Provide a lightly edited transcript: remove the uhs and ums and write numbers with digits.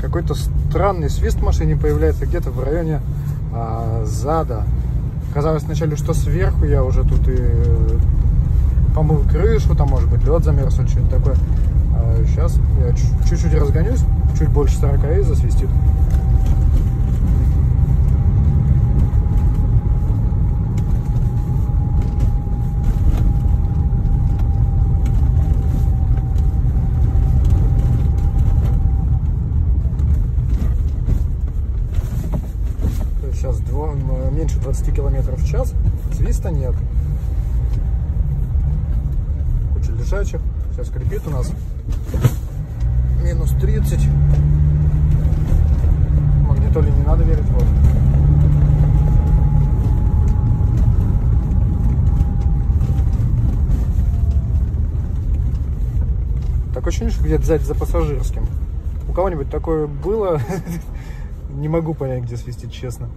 Какой-то странный свист в машине появляется где-то в районе зада. Казалось вначале, что сверху я уже тут и помыл крышу, там может быть лед замерз или что-нибудь такое. А сейчас я чуть-чуть разгонюсь, чуть больше 40 и засвистит. Сейчас меньше 20 км в час, свиста нет. Куча лежачих. Сейчас скрипит у нас. Минус 30. Магнитоле не надо верить. Вот. Такое ощущение, что где-то сзади за пассажирским. У кого-нибудь такое было? Не могу понять, где свистит, честно.